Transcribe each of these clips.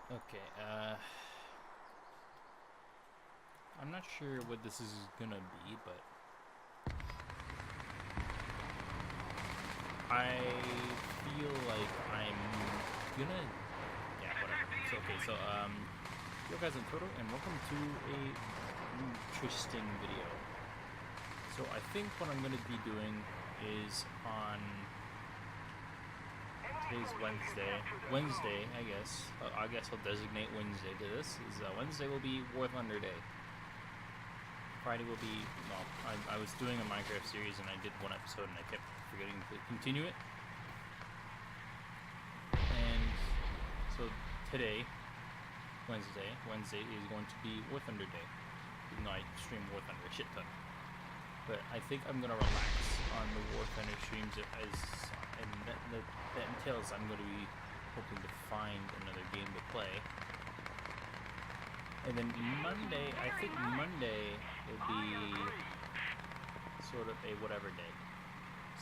Okay, I'm not sure what this is gonna be, but I feel like I'm gonna, yeah, whatever. It's okay. So, yo guys, I'm Tooru, and welcome to a interesting video. So I think what I'm gonna be doing is on today's Wednesday, I guess. I guess I'll designate Wednesday to this. Wednesday will be War Thunder Day. Friday will be, well, I was doing a Minecraft series and I did one episode and I kept forgetting to continue it. And so today, Wednesday is going to be War Thunder Day. Even though I stream War Thunder a shit ton. But I think I'm going to relax on the War Thunder streams and that entails I'm going to be hoping to find another game to play. And then Monday, I think Monday will be sort of a whatever day.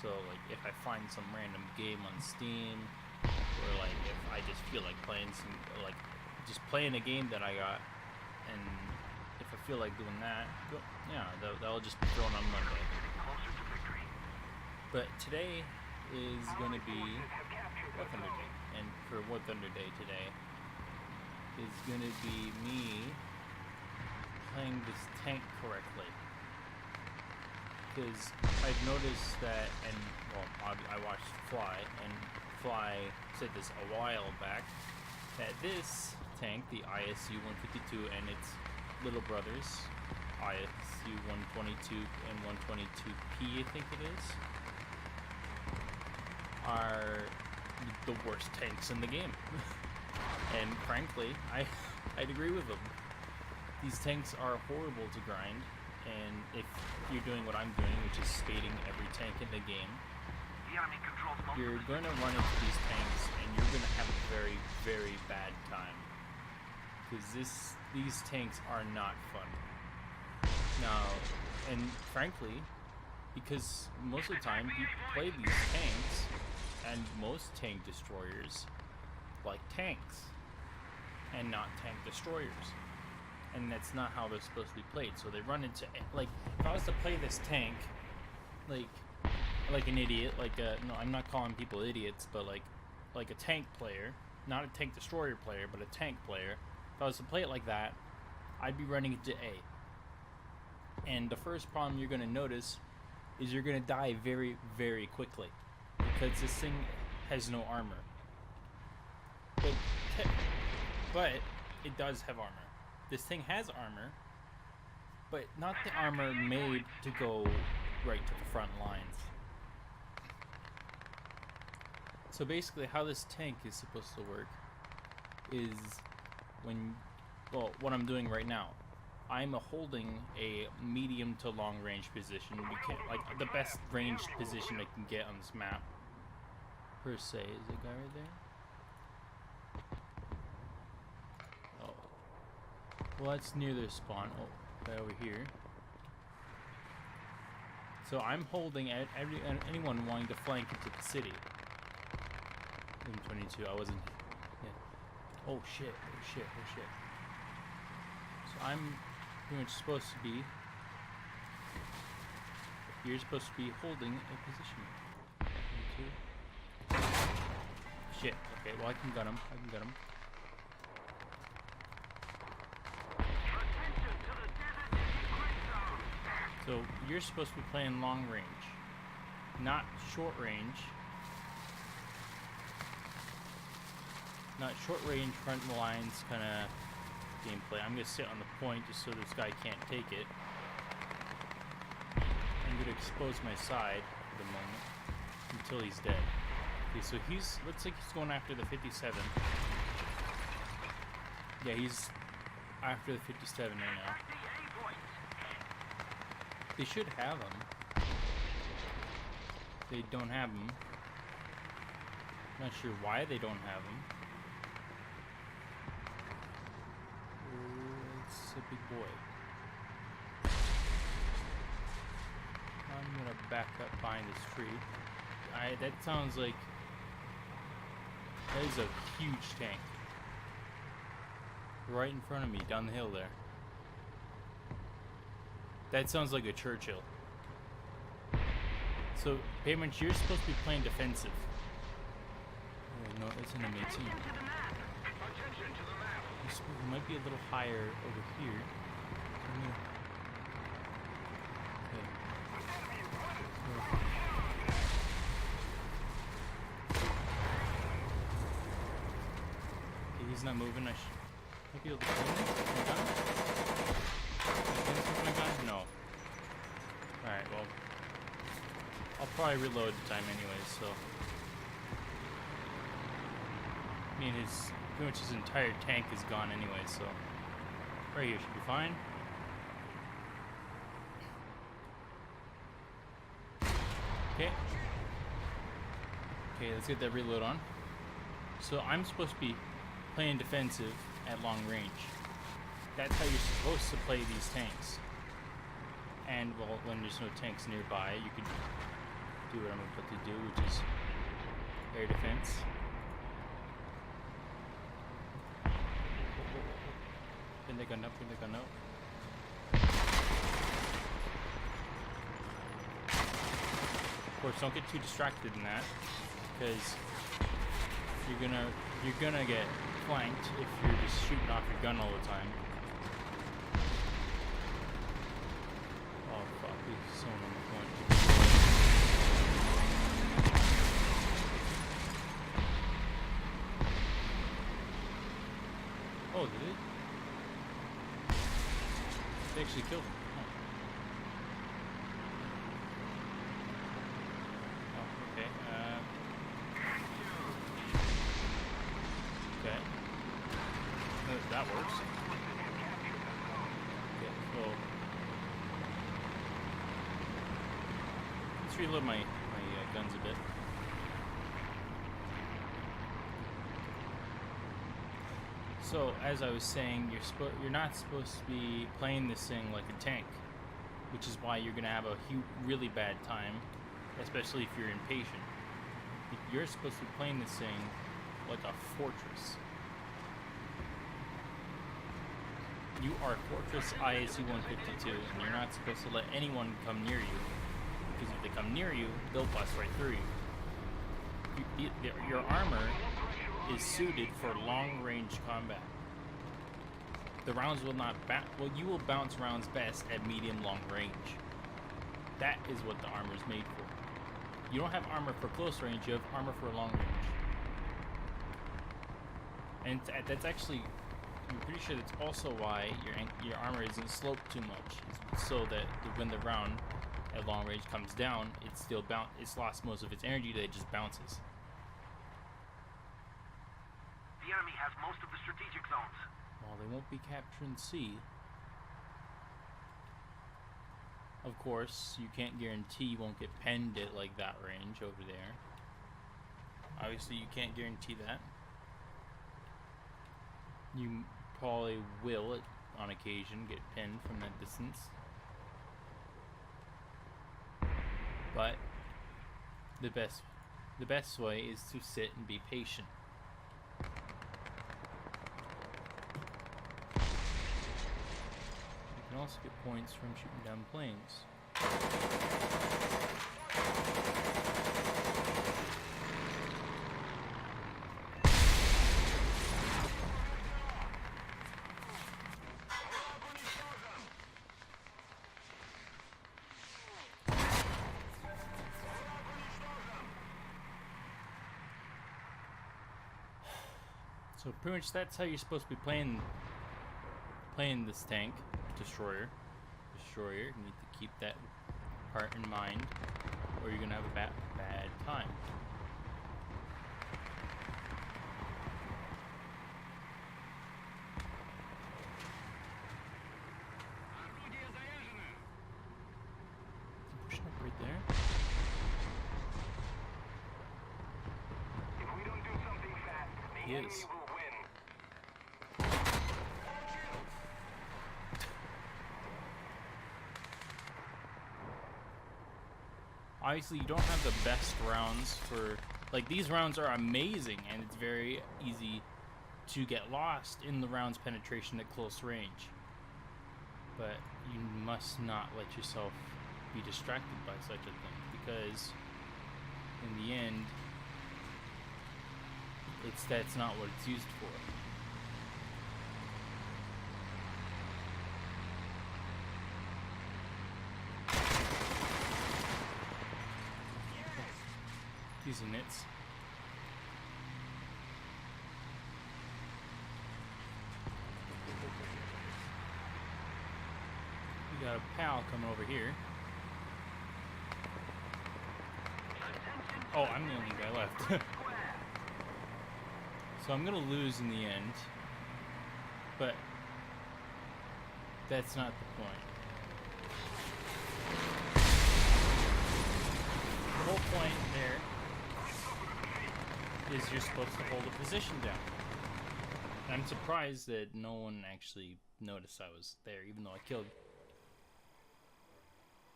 So like if I find some random game on Steam, or like if I just feel like playing some, like just playing a game that I got, and if I feel like doing that, yeah, that'll just be thrown on Monday. But today is going to be War Thunder Day, and for War Thunder Day today is going to be me playing this tank correctly. Because I've noticed that, and well, I watched Fly, and Fly said this a while back, that this tank, the ISU 152 and its little brothers, ISU 122 and 122P, I think it is, are the worst tanks in the game. And frankly, I'd agree with them. These tanks are horrible to grind, and if you're doing what I'm doing, which is spading every tank in the game, you're going to run into these tanks and you're going to have a very, very bad time. Because these tanks are not fun. Now, and frankly, because most of the time people play these tanks, and most tank destroyers like tanks and not tank destroyers, and that's not how they're supposed to be played. So they run into, like, if I was to play this tank like an idiot, like no, I'm not calling people idiots, but like a tank player, not a tank destroyer player, but a tank player, if I was to play it like that, I'd be running into A. And the first problem you're going to notice is you're going to die very, very quickly, because this thing has no armor. But it does have armor. This thing has armor, but not the armor made to go right to the front lines. So basically how this tank is supposed to work is what I'm doing right now. I'm holding a medium to long range position. We can't, like, the best ranged position I can get on this map, per se. Is the guy right there? Well, that's near their spawn. Oh, right over here. So I'm holding anyone wanting to flank into the city. In 22, I wasn't. Yeah. Oh shit! Oh shit! Oh shit! So I'm pretty much supposed to be. You're supposed to be holding a position. 22. Shit. Okay. Well, I can gun him. I can gun him. So you're supposed to be playing long range, not short range. Not short range front lines kind of gameplay. I'm gonna sit on the point just so this guy can't take it. I'm gonna expose my side for the moment until he's dead. Okay, so looks like he's going after the 57. Yeah, he's after the 57 right now. They should have him. They don't have him. Not sure why they don't have him. Oh, it's a big boy. I'm gonna back up behind this tree. That sounds like that is a huge tank. right in front of me, down the hill there. That sounds like a Churchill. So, Payment, you're supposed to be playing defensive. Oh, no, it's an MA team. It might be a little higher over here. Okay, he's not moving. I might be able to kill him with my gun. Can I kill him with my gun? No. Alright, well. I'll probably reload the time anyways, so. I mean, pretty much his entire tank is gone anyway, so. Right here should be fine. Okay. Okay, let's get that reload on. So I'm supposed to be playing defensive at long range. That's how you're supposed to play these tanks. And well, when there's no tanks nearby, you could do what I'm about to do, which is air defense. Pin the gun up, pin the gun up. Of course, don't get too distracted in that, because you're gonna get flanked if you're just shooting off your gun all the time. Oh fuck, there's someone on the point. Oh, did it? They actually killed him. Okay. Okay. That works. Okay, well. Let's reload my guns a bit. So, as I was saying, you're not supposed to be playing this thing like a tank, which is why you're gonna have a really bad time, especially if you're impatient. You're supposed to be playing this thing like a fortress. You are Fortress ISU 152, and you're not supposed to let anyone come near you, because if they come near you, they'll bust right through you. Your armor is suited for long-range combat. The rounds will not well, you will bounce rounds best at medium-long range. That is what the armor is made for. You don't have armor for close range, you have armor for long range. And that's actually, I'm pretty sure that's also why your armor isn't sloped too much. It's so that when the round at long range comes down, it's lost most of its energy, that it just bounces. The enemy has most of the strategic zones. Well, they won't be capturing C. Of course, you can't guarantee you won't get penned at like that range over there. Obviously, you can't guarantee that. You probably will, on occasion, get pinned from that distance. But the best way is to sit and be patient. You can also get points from shooting down planes. So pretty much that's how you're supposed to be playing this tank, destroyer. You need to keep that part in mind, or you're gonna have a bad time. Pushing up right there. If we don't do something fast, the enemy will win. Obviously, you don't have the best rounds for, like, these rounds are amazing, and it's very easy to get lost in the round's penetration at close range. But you must not let yourself be distracted by such a thing, because in the end, that's not what it's used for. Using it. We got a pal coming over here. Oh, I'm the only guy left. So I'm gonna lose in the end, but that's not the point. The whole point there is you're supposed to hold a position down. I'm surprised that no one actually noticed I was there, even though I killed.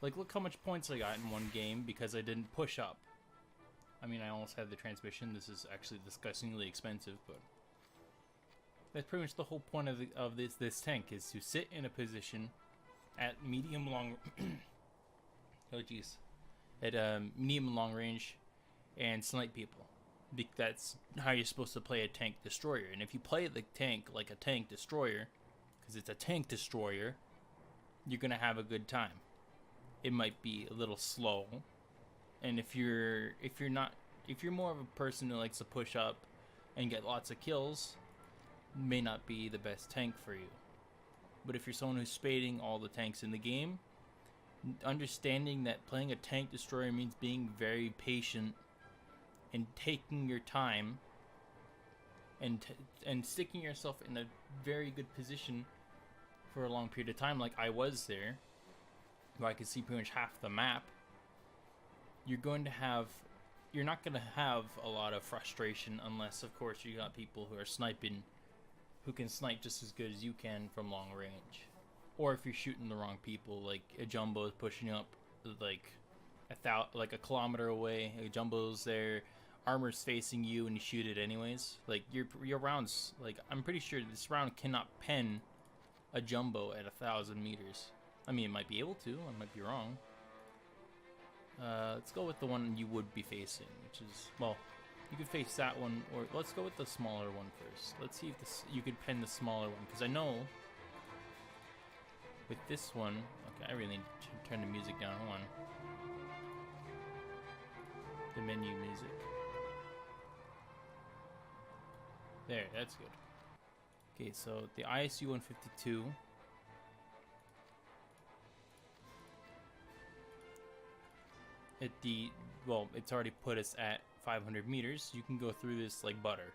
Like, look how much points I got in one game because I didn't push up. I mean, I almost had the transmission. This is actually disgustingly expensive, but that's pretty much the whole point of this tank, is to sit in a position at medium long. Oh jeez, at medium and long range, and snipe people. That's how you're supposed to play a tank destroyer. And if you play the tank like a tank destroyer, because it's a tank destroyer, you're gonna have a good time. It might be a little slow, and if you're more of a person who likes to push up and get lots of kills, may not be the best tank for you. But if you're someone who's spading all the tanks in the game, understanding that playing a tank destroyer means being very patient and taking your time and sticking yourself in a very good position for a long period of time, like I was there, where I could see pretty much half the map, you're not going to have a lot of frustration, unless of course you got people who are sniping, who can snipe just as good as you can from long range. Or if you're shooting the wrong people, like a jumbo is pushing up like a kilometer away, a jumbo's there, armor's facing you, and you shoot it anyways. Like your rounds, like I'm pretty sure this round cannot pen a jumbo at 1,000 meters. I mean, it might be able to. I might be wrong. Let's go with the one you would be facing, which is, well, you could face that one, or let's go with the smaller one first. Let's see if you could pen the smaller one, because I know with this one, okay, I really need to turn the music down. Hold on. The menu music. There, that's good. Okay, so the ISU 152. It's already put us at 500 meters. You can go through this like butter,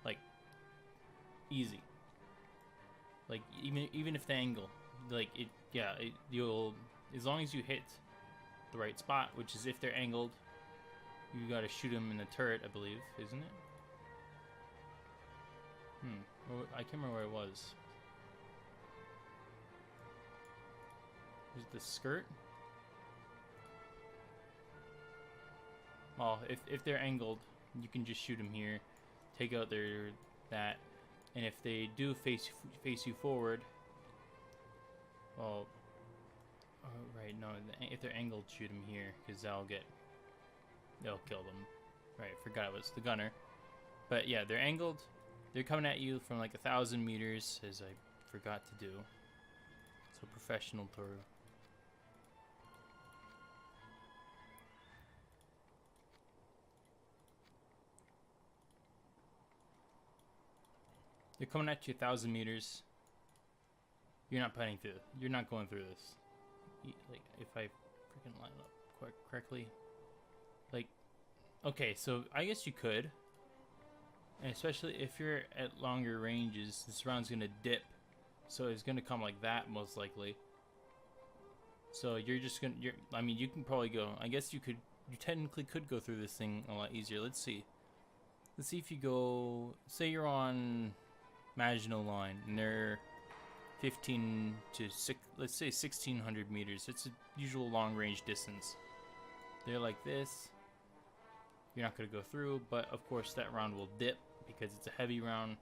like easy. Like even if the angle, like you'll, as long as you hit the right spot, which is if they're angled, you gotta shoot them in the turret, I believe, isn't it? I can't remember where it was. Is it the skirt? Well, if they're angled, you can just shoot them here, take out that, and if they do face you forward, well, right, no, if they're angled, shoot them here, because they'll kill them. Right, forgot it was the gunner. But yeah, they're angled. They're coming at you from like 1,000 meters, as I forgot to do. So professional Tooru. They're coming at you 1,000 meters. You're not planning through. You're not going through this. Like, if I freaking line up correctly. Like, okay, so I guess you could. And especially if you're at longer ranges, this round's gonna dip. So it's gonna come like that, most likely. So you're just gonna, I mean, you can probably go, I guess you technically could go through this thing a lot easier. Let's see. Let's see if you go, say you're on Maginot Line, and they're 15 to 6, let's say 1,600 meters. It's a usual long range distance. They're like this. You're not going to go through, but of course that round will dip because it's a heavy round.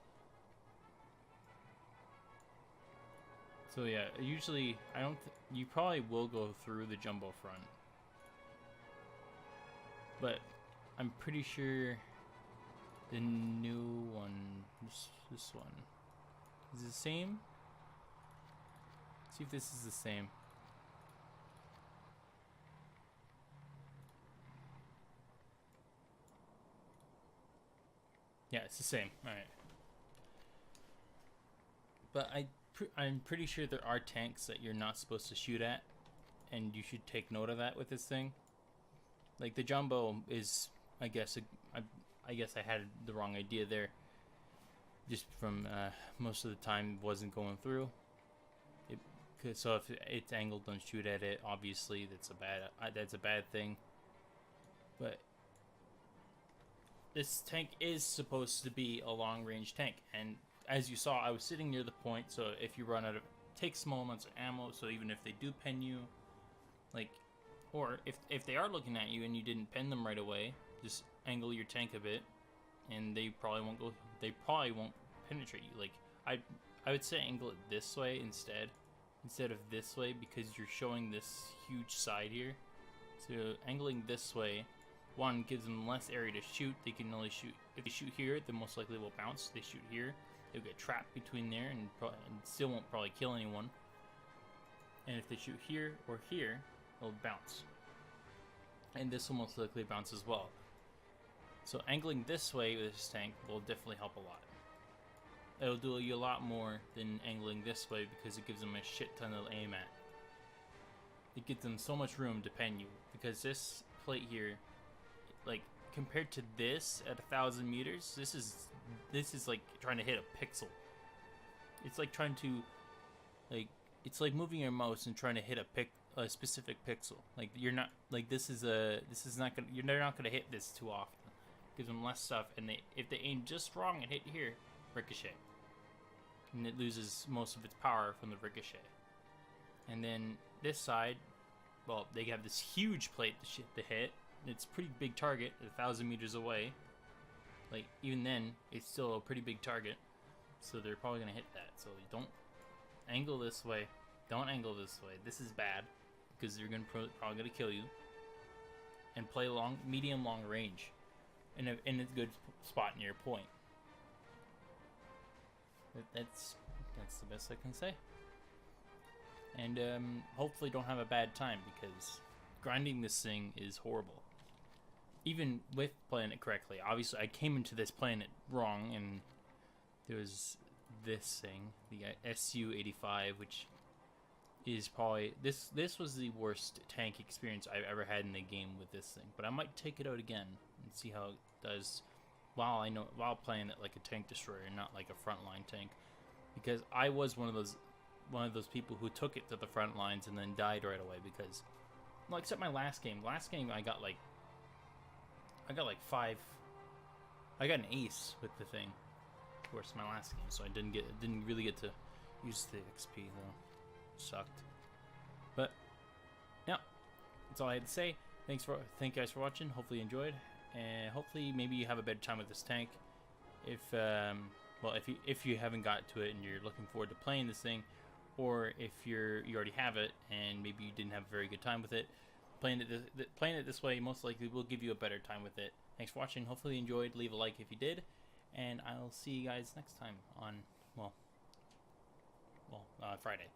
So yeah, usually I don't. You probably will go through the jumbo front, but I'm pretty sure the new one, this one, is it the same. Let's see if this is the same. Yeah, it's the same. All right. But I'm pretty sure there are tanks that you're not supposed to shoot at, and you should take note of that with this thing. Like the jumbo is, I guess I had the wrong idea there. Just from most of the time wasn't going through. So if it's angled, don't shoot at it. Obviously, that's a bad thing. But this tank is supposed to be a long-range tank, and as you saw, I was sitting near the point. So if you run out of, take small amounts of ammo. So even if they do pen you, like, or if they are looking at you and you didn't pen them right away, just angle your tank a bit, and they probably won't go. They probably won't penetrate you. Like I would say angle it this way instead of this way, because you're showing this huge side here. So angling this way, one, gives them less area to shoot. They can only shoot, if they shoot here, they most likely will bounce. They shoot here, they'll get trapped between there and still won't probably kill anyone. And if they shoot here or here, they'll bounce. And this will most likely bounce as well. So angling this way with this tank will definitely help a lot. It'll do you a lot more than angling this way, because it gives them a shit ton to aim at. It gives them so much room to pen you, because this plate here, like compared to this at 1,000 meters, this is like trying to hit a pixel. It's like trying to, like, it's like moving your mouse and trying to hit a specific pixel. Like you're not, like they're not gonna hit this too often. Gives them less stuff, and if they aim just wrong and hit here, ricochet, and it loses most of its power from the ricochet. And then this side, well, they have this huge plate to hit. It's a pretty big target, 1,000 meters away. Like even then, it's still a pretty big target, so they're probably gonna hit that. So you don't angle this way. Don't angle this way. This is bad, because they're probably gonna kill you. And play medium long range, in a good spot near your point. That's the best I can say. And hopefully don't have a bad time, because grinding this thing is horrible. Even with playing it correctly. Obviously, I came into this playing it wrong, and there was this thing, the ISU 85, which is probably this was the worst tank experience I've ever had in the game with this thing. But I might take it out again and see how it does while playing it like a tank destroyer, not like a frontline tank, because I was one of those people who took it to the front lines and then died right away. Because, well, except my last game I got like 5. I got an ace with the thing, of course, my last game, so I didn't really get to use the XP though. Sucked. But yeah, that's all I had to say. Thank you guys for watching. Hopefully you enjoyed, and hopefully maybe you have a better time with this tank. If you haven't got to it and you're looking forward to playing this thing, or if you already have it and maybe you didn't have a very good time with it, playing it this way most likely will give you a better time with it. Thanks for watching. Hopefully you enjoyed. Leave a like if you did, and I'll see you guys next time on Friday.